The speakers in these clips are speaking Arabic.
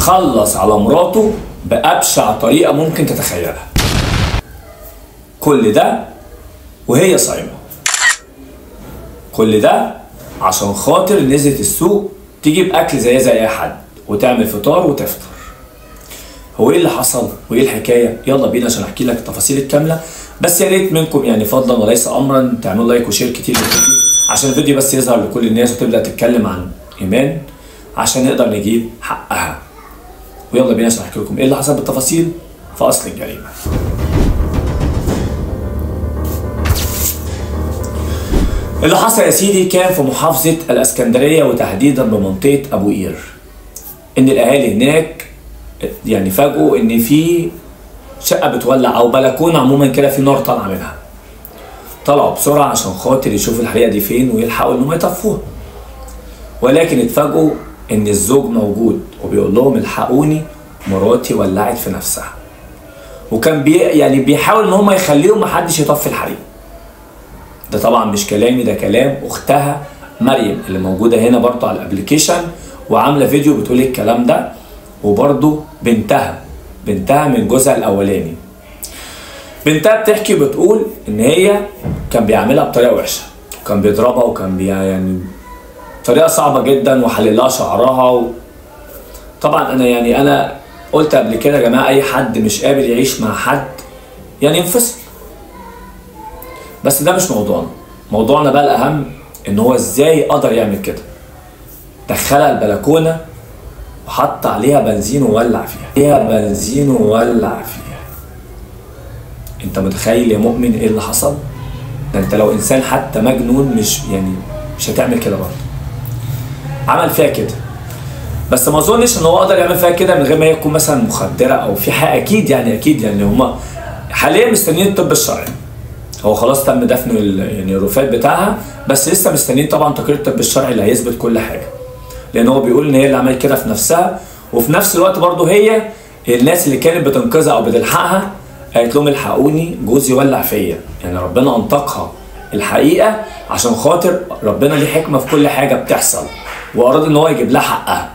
خلص على مراته بأبشع طريقة ممكن تتخيلها. كل ده وهي صايمة. كل ده عشان خاطر نزلت السوق تجيب أكل زي أي حد وتعمل فطار وتفطر. هو ايه اللي حصل وايه الحكايه؟ يلا بينا عشان احكي لك التفاصيل الكامله. بس يا ريت منكم يعني فضلا وليس امرا تعملوا لايك وشير كتير للفيديو عشان الفيديو بس يظهر لكل الناس وتبدا تتكلم عن ايمان عشان نقدر نجيب حقها. ويلا بينا عشان احكي لكم ايه اللي حصل بالتفاصيل في اصل الجريمه. اللي حصل يا سيدي كان في محافظه الاسكندريه وتحديدا بمنطقه ابو قير. ان الاهالي هناك يعني فاجئوا ان في شقه بتولع او بلكونه عموما كده في نار طالعه منها. طلعوا بسرعه عشان خاطر يشوفوا الحريقه دي فين ويلحقوا ان هم يطفوها. ولكن اتفاجئوا ان الزوج موجود وبيقول لهم الحقوني مراتي ولعت في نفسها. وكان يعني بيحاول ان هم يخليهم محدش يطفي الحريق. ده طبعا مش كلامي، ده كلام اختها مريم اللي موجوده هنا برضه على الابلكيشن وعامله فيديو بتقول الكلام ده. وبرضه بنتها من جوزها الاولاني. بنتها بتحكي بتقول ان هي كان بيعملها بطريقه وحشه، كان بيضربها وكان يعني طريقه صعبه جدا وحللها شعرها طبعا انا قلت قبل كده يا جماعه اي حد مش قابل يعيش مع حد يعني ينفصل. بس ده مش موضوعنا بقى الاهم ان هو ازاي قدر يعمل كده. دخلها البلكونه وحط عليها بنزين وولع فيها. انت متخيل يا مؤمن ايه اللي حصل؟ ده انت لو انسان حتى مجنون مش هتعمل كده برضه. عمل فيها كده. بس ما اظنش ان هو قدر يعمل فيها كده من غير ما يكون مثلا مخدره او في حاجه. اكيد يعني هما حاليا مستنيين الطب الشرعي. هو خلاص تم دفن يعني الرفات بتاعها بس لسه مستنيين طبعا تقرير الطب الشرعي اللي هيثبت كل حاجه. لان هو بيقول ان هي اللي عملت كده في نفسها وفي نفس الوقت برضه هي الناس اللي كانت بتنقذها او بتلحقها قالت لهم الحقوني جوزي ولع فيا. يعني ربنا انطقها الحقيقه عشان خاطر ربنا ليه حكمه في كل حاجه بتحصل واراد ان هو يجيب لها حقها.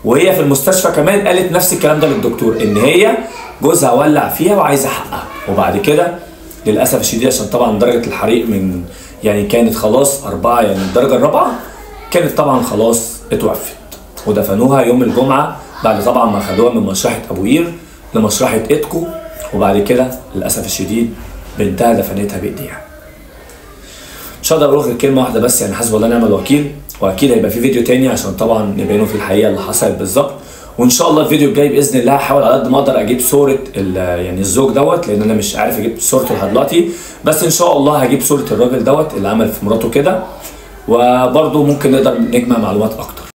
وهي في المستشفى كمان قالت نفس الكلام ده للدكتور ان هي جوزها ولع فيها وعايزه حقها. وبعد كده للاسف الشديد عشان طبعا درجه الحريق من يعني كانت خلاص 4 يعني الدرجه الرابعه كانت طبعا خلاص اتوفت. ودفنوها يوم الجمعه بعد طبعا ما خدوها من مشرحه ابو قير لمشرحه اتكو. وبعد كده للاسف الشديد بنتها دفنتها بايديها. مش هقدر اقول غير كلمه واحده بس يعني حسبي الله ونعم الوكيل. واكيد هيبقى في فيديو تاني عشان طبعا نبينه في الحقيقه اللي حصلت بالظبط. وان شاء الله الفيديو الجاي باذن الله هحاول على قد ما اقدر اجيب صوره يعني الزوج دوت لان انا مش عارف اجيب صورته لحد دلوقتي. بس ان شاء الله هجيب صوره الراجل دوت اللي عمل في مراته كده. وبرده ممكن نقدر نجمع معلومات اكتر.